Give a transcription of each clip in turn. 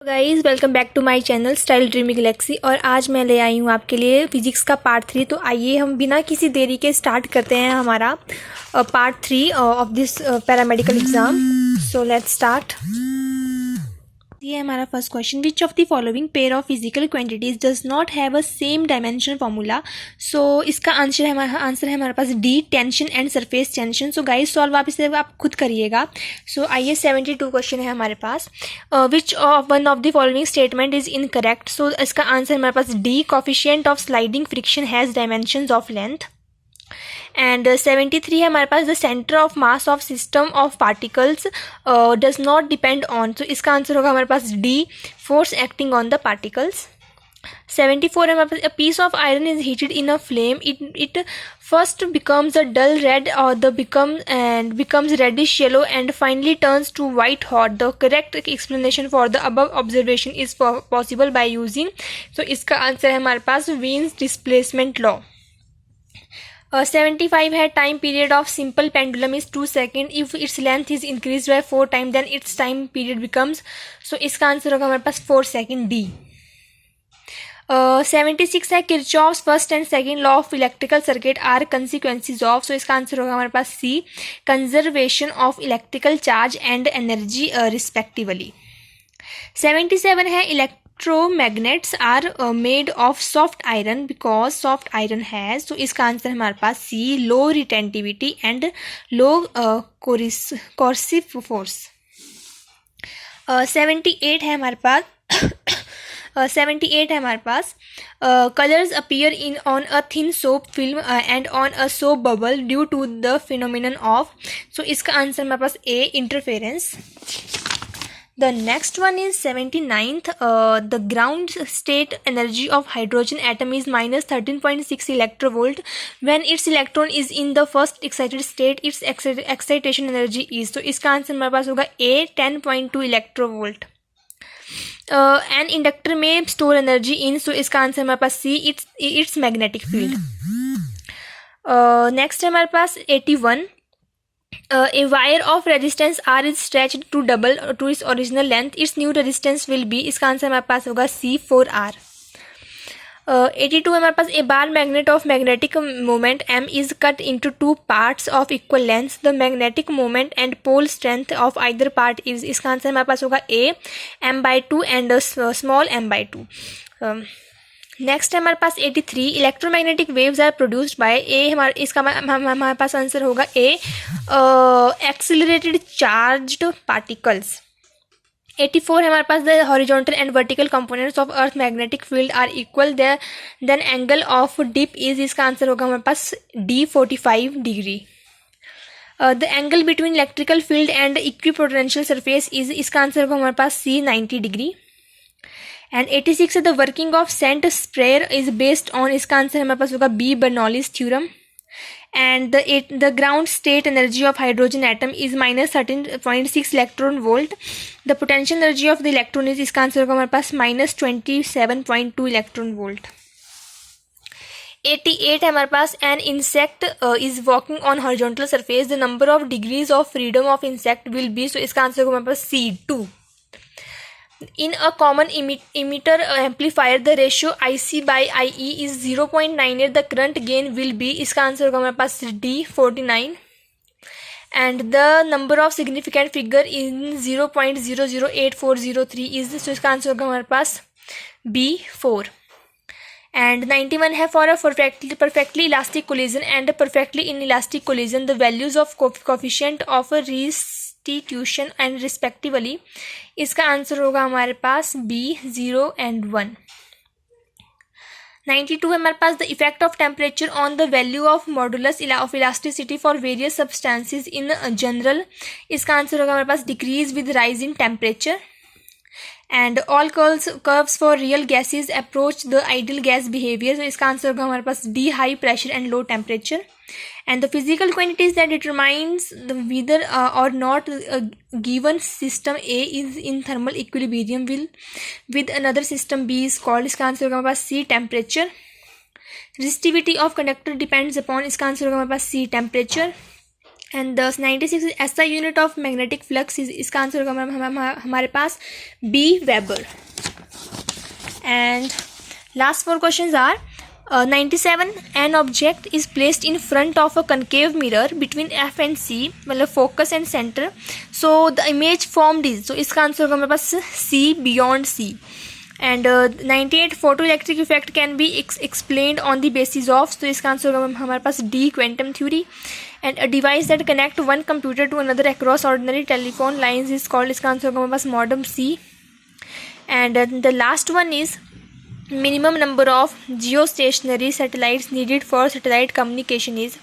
Guys welcome back to my channel style dreamy galaxy. और आज मैं ले आई हूँ आपके लिए फिजिक्स का पार्ट 3। तो आइए हम बिना किसी देरी के स्टार्ट करते हैं हमारा part 3 of this paramedical exam. So let's start. ये है हमारा first question. Which of the following pair of physical quantities does not have a same dimension formula. So इसका आंसर है हमारे पास D, tension and surface tension. So guys solve आप इसे आप खुद करिएगा। सो आइए 72 क्वेश्चन है हमारे पास। Which of one of the following statement is incorrect. So इसका आंसर हमारे पास D, coefficient of sliding friction has dimensions of length. And 73 है हमारे पास the centre of mass of system of particles does not depend on. तो इसका answer होगा हमारे पास D, force acting on the particles. 74 है हमारे पास a piece of iron is heated in a flame, it first becomes a dull red or becomes reddish yellow and finally turns to white hot. The correct explanation for the above observation is possible by using. So इसका answer है हमारे पास Wien's displacement law. 75 है time period of simple pendulum is 2 second, if its length is increase by 4 time then its time period becomes. So इसका answer होगा हमारे पास 4 second, D. 76 है Kirchhoff's first and second law of electrical circuit are consequences of. So इसका answer होगा हमारे पास C, conservation of electrical charge and energy respectively. 77 है electromagnets are made of soft iron because soft iron has. तो इसका answer हमारे पास C, low retentivity and low coercive force. 78 है हमारे पास 78 है हमारे पास colours appear in on a thin soap film and on a soap bubble due to the phenomenon of. So इसका आंसर हमारे पास A, interference. The next one is 79th. The ground state energy of hydrogen atom is minus 13.6 electrovolt. When its electron is in the first excited state, its excitation energy is. तो इसका answer हमारे पास होगा A, 10.2 electrovolt. An inductor में store energy in. So इसका answer हमारे पास C, its magnetic field. Next है हमारे पास 81. A wire of resistance R is stretched to double to its original length. Its new resistance will be. इसका answer हमारे पास होगा C, 4R. 82 हमारे पास a bar magnet of magnetic moment M is cut into two parts of equal length. The magnetic moment and pole strength of either part is. इसका answer हमारे पास होगा A, m/2 and small m/2. Next है हमारे पास 83 electromagnetic waves are produced by a. हमारे पास answer होगा ए, एक्सिलरेटेड चार्ज्ड पार्टिकल्स। 84 है हमारे पास the horizontal and vertical components of earth magnetic field are equal then angle of dip is. इसका आंसर होगा हमारे पास D, 45 degree. The angle between electrical field and equipotential surface is. इसका answer होगा हमारे पास सी, 90 डिग्री। एंड 86 है the working of scent sprayer is based on. इसका आंसर हमारे पास होगा B, Bernoulli's theorem. And the ground state energy of hydrogen atom is minus 13.6 electron volt. The potential energy of the electron is. इसका answer होगा हमारे पास minus 27.2 electron volt. 88 है हमारे पास an insect is walking on horizontal surface, the number of degrees of freedom of insect will be. So इसका answer होगा हमारे पास C, 2. In a common emitter amplifier, the ratio IC by IE is 0.98. The current gain will be. इसका answer होगा हमारे पास D, 49. And the number of significant figure in 0.008403 is. So इसका answer होगा हमारे पास B, 4. And 91 है for a perfectly elastic collision and a perfectly inelastic collision, the values of coefficient of a restitution and respectively. इसका answer होगा हमारे पास B, 0 and 1. 92 है हमारे पास the effect of temperature on the value of modulus of elasticity for various substances in general. इसका answer होगा हमारे पास decrease with rise in temperature. And all curves for real gases approach the ideal gas behaviour. तो इसका answer होगा हमारे पास D, high pressure and low temperature. And the physical quantities that determines the whether or not a given system A is in thermal equilibrium with another system B is called. इसका answer होगा हमारे पास C, temperature. Resistivity of conductor depends upon. इसका answer होगा हमारे पास C, temperature. And 96 ऐसा unit of magnetic flux, इसका आंसर होगा हमारे पास B weber. And last 4 questions are 97 an object is placed in front of a concave mirror between F and C, मतलब focus and centre, so the image formed is, तो इसका answer होगा हमारे पास C, beyond C. And 98 photoelectric effect can be explained on the basis of, तो इसका answer होगा हमारे पास D, quantum theory. And a device that connect one computer to another across ordinary telephone lines is called, इसका answer होगा हमारे पास modem C. And the last one is minimum number of geostationary satellites needed for satellite communication is,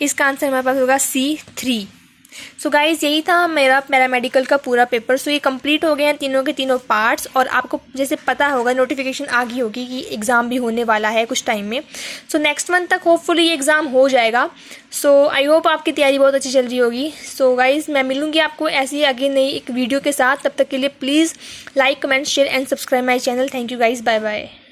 इसका answer हमारे पास होगा C3। So guys यही था मेरा पैरामेडिकल का पूरा पेपर। सो ये कंप्लीट हो गए हैं तीनों के तीनों पार्ट्स, और आपको जैसे पता होगा नोटिफिकेशन आ गई होगी कि एग्ज़ाम भी होने वाला है कुछ टाइम में। सो नेक्स्ट मंथ तक होपफुली ये एग्ज़ाम हो जाएगा। सो आई होप आपकी तैयारी बहुत अच्छी चल रही होगी। सो गाइज मैं मिलूंगी आपको ऐसी ही आगे नई एक वीडियो के साथ, तब तक के लिए please like, comment, share and subscribe my channel. Thank you guys, bye bye.